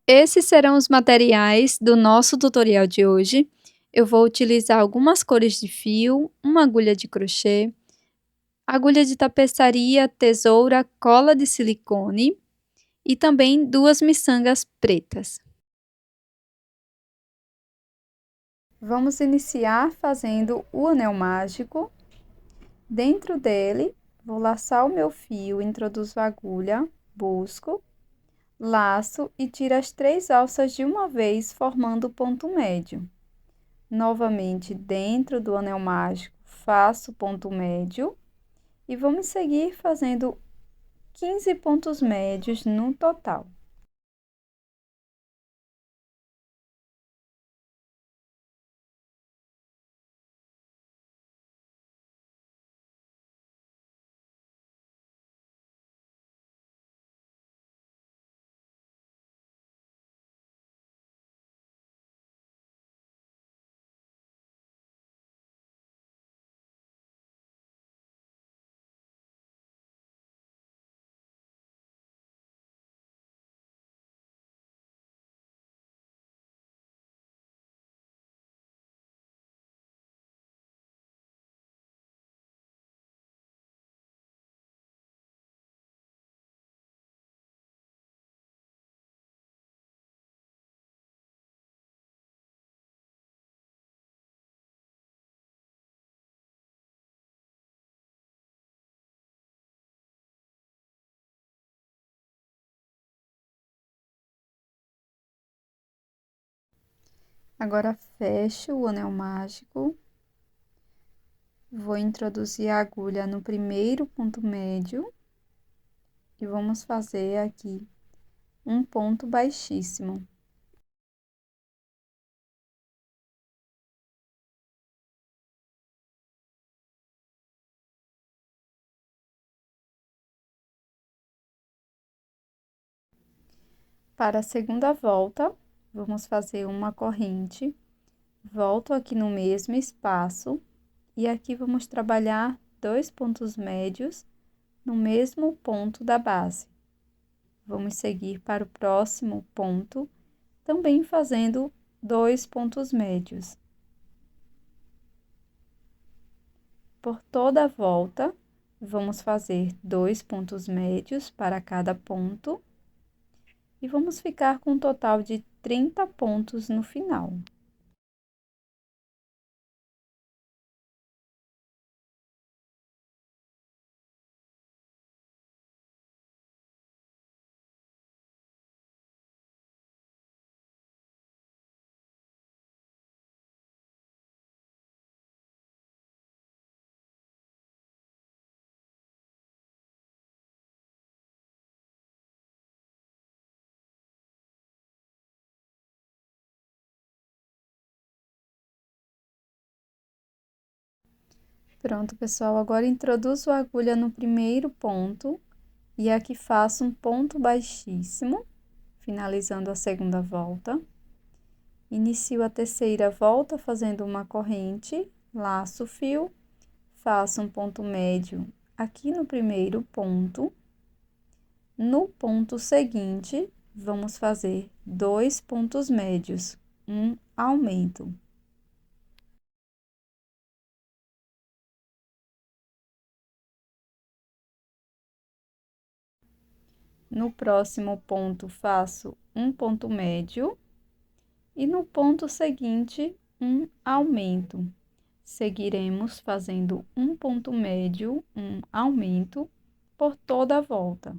Esses serão os materiais do nosso tutorial de hoje. Eu vou utilizar algumas cores de fio, uma agulha de crochê, agulha de tapeçaria, tesoura, cola de silicone e também 2 miçangas pretas. Vamos iniciar fazendo o anel mágico. Dentro dele, vou laçar o meu fio, introduzo a agulha, busco, laço e tiro as 3 alças de uma vez, formando o ponto médio. Novamente, dentro do anel mágico, faço ponto médio e vamos seguir fazendo 15 pontos médios no total. Agora, fecho o anel mágico. Vou introduzir a agulha no primeiro ponto médio e vamos fazer aqui um ponto baixíssimo. Para a segunda volta, vamos fazer uma corrente, volto aqui no mesmo espaço e aqui vamos trabalhar 2 pontos médios no mesmo ponto da base. Vamos seguir para o próximo ponto, também fazendo 2 pontos médios. Por toda a volta, vamos fazer 2 pontos médios para cada ponto e vamos ficar com um total de 30 pontos no final. Pronto, pessoal, agora introduzo a agulha no primeiro ponto e aqui faço um ponto baixíssimo, finalizando a segunda volta. Inicio a terceira volta fazendo uma corrente, laço o fio, faço um ponto médio aqui no primeiro ponto. No ponto seguinte, vamos fazer 2 pontos médios, um aumento. No próximo ponto, faço um ponto médio e no ponto seguinte, um aumento. Seguiremos fazendo um ponto médio, um aumento por toda a volta.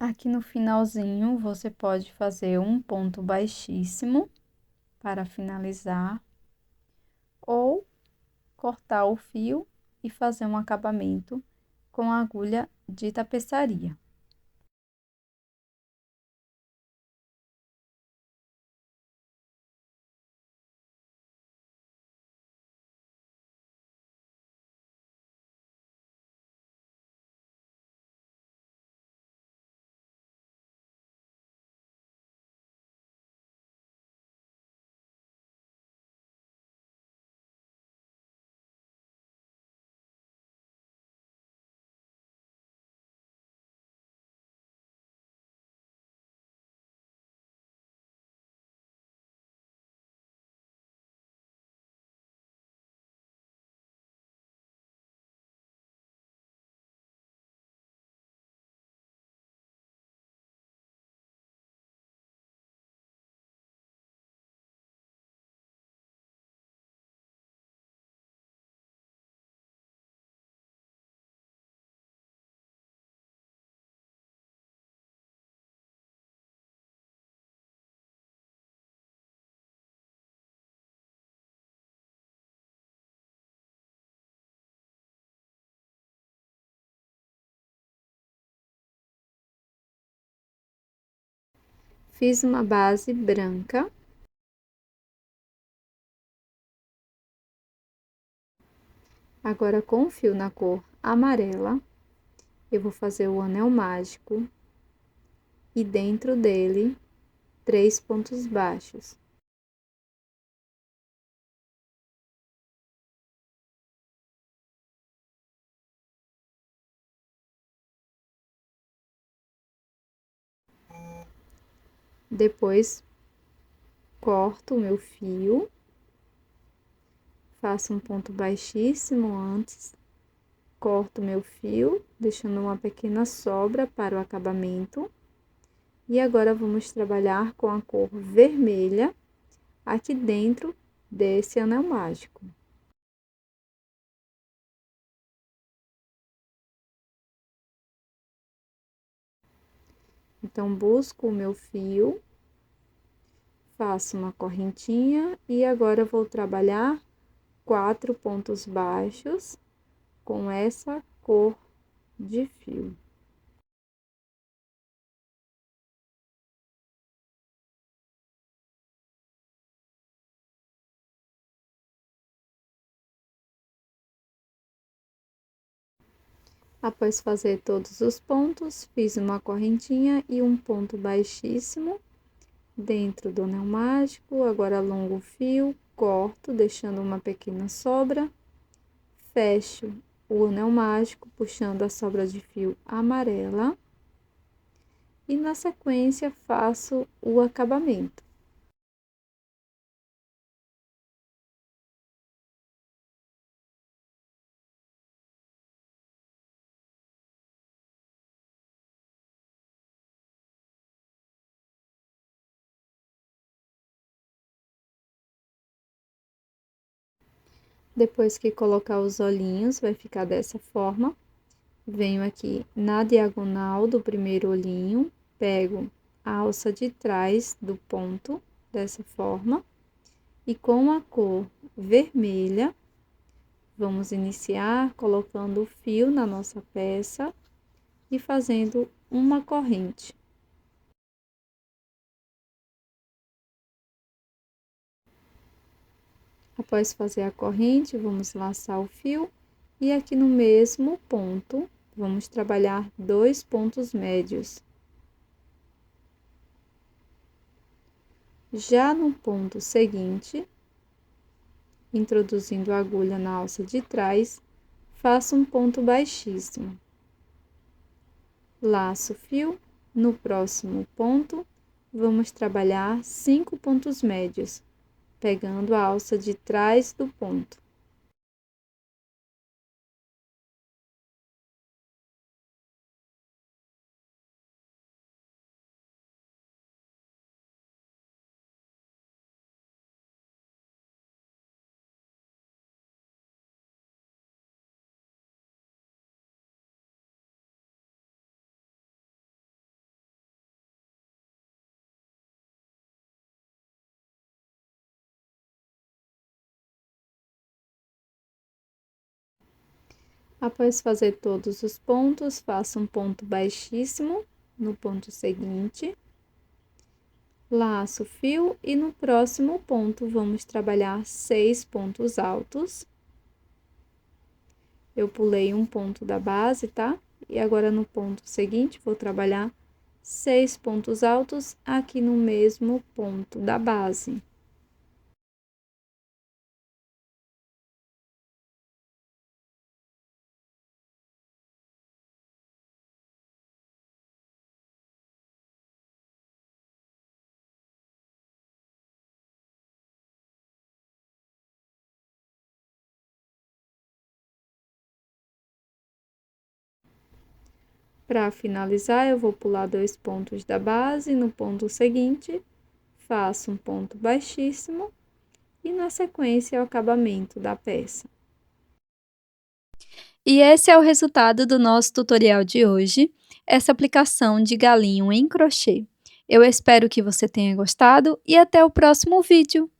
Aqui no finalzinho, você pode fazer um ponto baixíssimo para finalizar, ou cortar o fio e fazer um acabamento com a agulha de tapeçaria. Fiz uma base branca. Agora, com o fio na cor amarela, eu vou fazer o anel mágico e dentro dele 3 pontos baixos. Depois, corto o meu fio, faço um ponto baixíssimo antes, corto meu fio, deixando uma pequena sobra para o acabamento. E agora vamos trabalhar com a cor vermelha aqui dentro desse anel mágico. Então, busco o meu fio, faço uma correntinha e agora vou trabalhar 4 pontos baixos com essa cor de fio. Após fazer todos os pontos, fiz uma correntinha e um ponto baixíssimo dentro do anel mágico. Agora alongo o fio, corto, deixando uma pequena sobra, fecho o anel mágico, puxando a sobra de fio amarela e na sequência faço o acabamento. Depois que colocar os olhinhos, vai ficar dessa forma. Venho aqui na diagonal do primeiro olhinho, pego a alça de trás do ponto, dessa forma, e com a cor vermelha, vamos iniciar colocando o fio na nossa peça e fazendo uma corrente. Após fazer a corrente, vamos laçar o fio e aqui no mesmo ponto, vamos trabalhar 2 pontos médios. Já no ponto seguinte, introduzindo a agulha na alça de trás, faço um ponto baixíssimo. Laço o fio, no próximo ponto, vamos trabalhar 5 pontos médios, pegando a alça de trás do ponto. Após fazer todos os pontos, faça um ponto baixíssimo no ponto seguinte, laço o fio e no próximo ponto vamos trabalhar 6 pontos altos. Eu pulei um ponto da base, tá? E agora no ponto seguinte vou trabalhar 6 pontos altos aqui no mesmo ponto da base. Para finalizar, eu vou pular 2 pontos da base, no ponto seguinte, faço um ponto baixíssimo e na sequência o acabamento da peça. E esse é o resultado do nosso tutorial de hoje, essa aplicação de galinho em crochê. Eu espero que você tenha gostado e até o próximo vídeo!